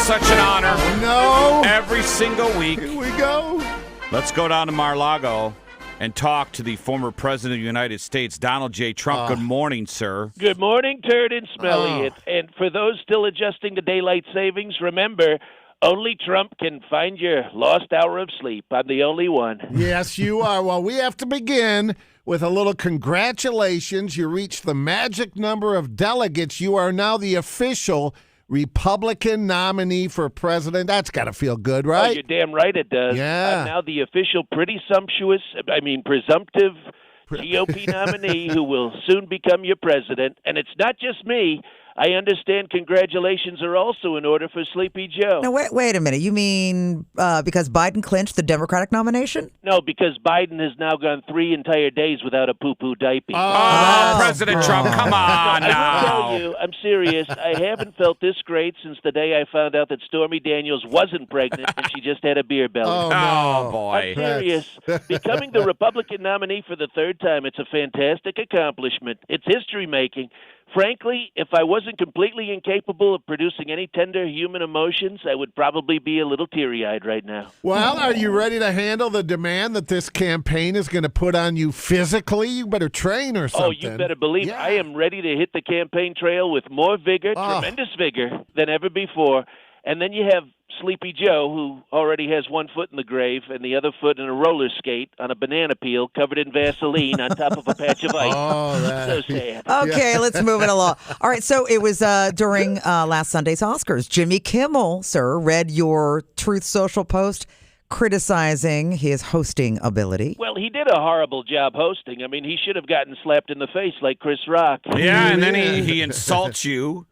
such an honor. No. Every single week. Here we go. Let's go down to Mar-a-Lago and talk to the former president of the United States, Donald J. Trump. Good morning, sir. Good morning, Turd and Smelly. And for those still adjusting to daylight savings, remember, only Trump can find your lost hour of sleep. I'm the only one. Yes, you are. Well, we have to begin with a little congratulations. You reached the magic number of delegates. You are now the official Republican nominee for president. That's got to feel good, right? Oh, you're damn right it does. Yeah. I'm now the official presumptive GOP nominee who will soon become your president. And it's not just me. I understand congratulations are also in order for Sleepy Joe. Now, wait a minute. You mean because Biden clinched the Democratic nomination? No, because Biden has now gone 3 entire days without a poo-poo diaper. President Trump, come on I now. will tell you, I'm serious. I haven't felt this great since the day I found out that Stormy Daniels wasn't pregnant and she just had a beer belly. Oh, no. Oh, boy. I'm serious. Becoming the Republican nominee for the third time, it's a fantastic accomplishment. It's history-making. Frankly, if I wasn't completely incapable of producing any tender human emotions, I would probably be a little teary-eyed right now. Well, are you ready to handle the demand that this campaign is going to put on you physically? You better train or something. Oh, you better believe Yeah. I am ready to hit the campaign trail with more vigor, tremendous vigor, than ever before. And then you have Sleepy Joe, who already has one foot in the grave and the other foot in a roller skate on a banana peel covered in Vaseline on top of a patch of ice. Oh, So sad. Okay, let's move it along. All right, so it was during last Sunday's Oscars. Jimmy Kimmel, sir, read your Truth Social post criticizing his hosting ability. Well, he did a horrible job hosting. I mean, he should have gotten slapped in the face like Chris Rock. Yeah, and then he insults you.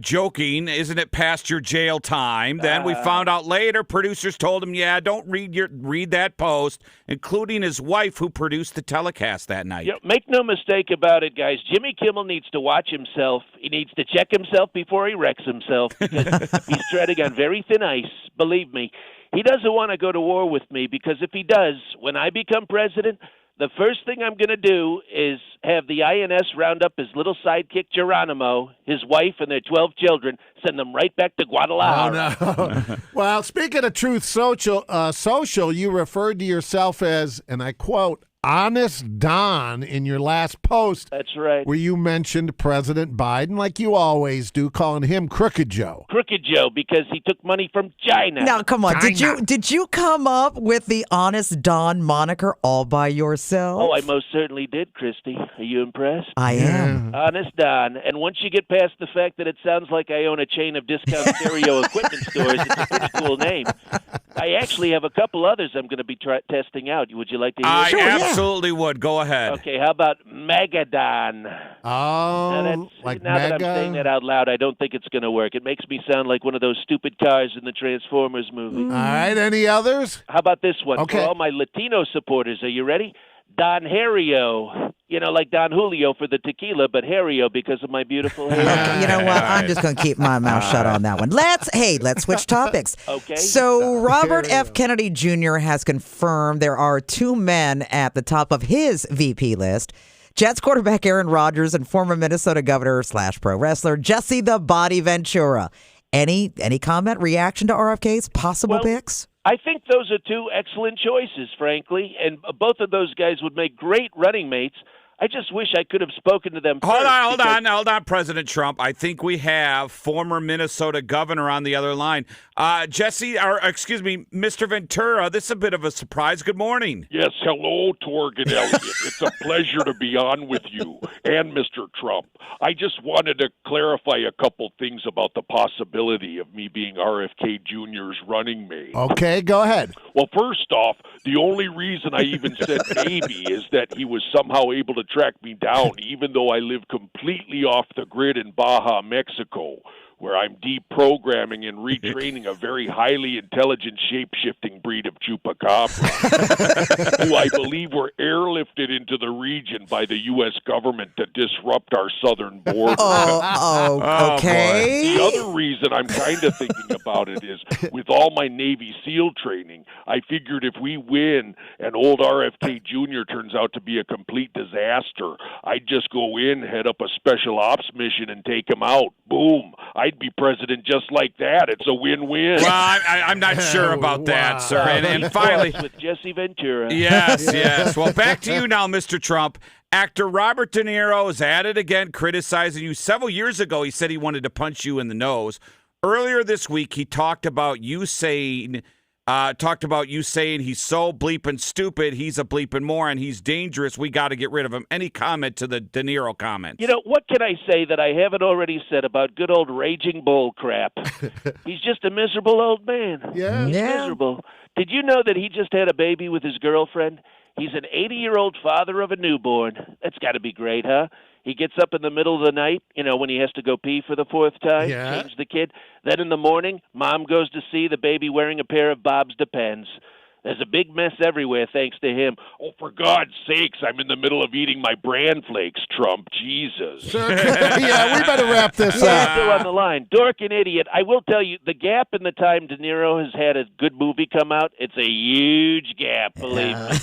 Joking, isn't it past your jail time? Then we found out later, producers told him, don't read that post, including his wife who produced the telecast that night. Yeah, make no mistake about it, guys. Jimmy Kimmel needs to watch himself. He needs to check himself before he wrecks himself because he's treading on very thin ice, believe me. He doesn't want to go to war with me because if he does, when I become president, the first thing I'm going to do is have the INS round up his little sidekick Geronimo, his wife, and their 12 children, send them right back to Guadalajara. Oh, no. Well, speaking of Truth Social, you referred to yourself as, and I quote, Honest Don in your last post. That's right. Where you mentioned President Biden, like you always do, calling him Crooked Joe. Crooked Joe, because he took money from China. Now, come on. China. Did you come up with the Honest Don moniker all by yourself? Oh, I most certainly did, Christy. Are you impressed? I am. Honest Don. And once you get past the fact that it sounds like I own a chain of discount stereo equipment stores, it's a pretty cool name. I actually have a couple others I'm going to be testing out. Would you like to hear? I absolutely would. Go ahead. Okay, how about Megadon? Oh, like now that I'm saying that out loud, I don't think it's going to work. It makes me sound like one of those stupid cars in the Transformers movie. All right, any others? How about this one? Okay. For all my Latino supporters, are you ready? Don Hario. You know, like Don Julio for the tequila, but Hario because of my beautiful hair. Okay, you know what? I'm just going to keep my mouth shut on that one. Let's switch topics. Okay. So Robert F. Kennedy Jr. has confirmed there are 2 men at the top of his VP list. Jets quarterback Aaron Rodgers and former Minnesota governor / pro wrestler Jesse the Body Ventura. Any comment, reaction to RFK's possible picks? I think those are 2 excellent choices, frankly, and both of those guys would make great running mates. I just wish I could have spoken to them Hold first. on, President Trump. I think we have former Minnesota governor on the other line. Mr. Ventura, this is a bit of a surprise. Good morning. Yes, hello, Torg Elliott. It's a pleasure to be on with you and Mr. Trump. I just wanted to clarify a couple things about the possibility of me being RFK Jr.'s running mate. Okay, go ahead. Well, first off, the only reason I even said maybe is that he was somehow able to track me down, even though I live completely off the grid in Baja, Mexico, where I'm deprogramming and retraining a very highly intelligent shape-shifting breed of chupacabra, who I believe were airlifted into the region by the U.S. government to disrupt our southern border. Okay. The other reason I'm kind of thinking about it is, with all my Navy SEAL training, I figured if we win and old RFK Jr. turns out to be a complete disaster, I'd just go in, head up a special ops mission, and take him out. Boom. I'd be president just like that. It's a win-win. Well, I'm not sure about that, sir. And finally, with Jesse Ventura. yes. Well, back to you now, Mr. Trump. Actor Robert De Niro is at it again, criticizing you. Several years ago, he said he wanted to punch you in the nose. Earlier this week, he talked about you saying he's so bleeping stupid, he's a bleeping moron, he's dangerous, we got to get rid of him. Any comment to the De Niro comment? You know, what can I say that I haven't already said about good old raging bull crap? He's just a miserable old man. Yeah. He's miserable. Did you know that he just had a baby with his girlfriend? He's an 80-year-old father of a newborn. That's got to be great, huh? He gets up in the middle of the night, when he has to go pee for the fourth time, change the kid. Then in the morning, mom goes to see the baby wearing a pair of Bob's Depends. There's a big mess everywhere thanks to him. Oh, for God's sakes, I'm in the middle of eating my bran flakes, Trump. Jesus. Sir, yeah, we better wrap this Still up. on the line. Dork and idiot. I will tell you, the gap in the time De Niro has had a good movie come out, it's a huge gap, believe me.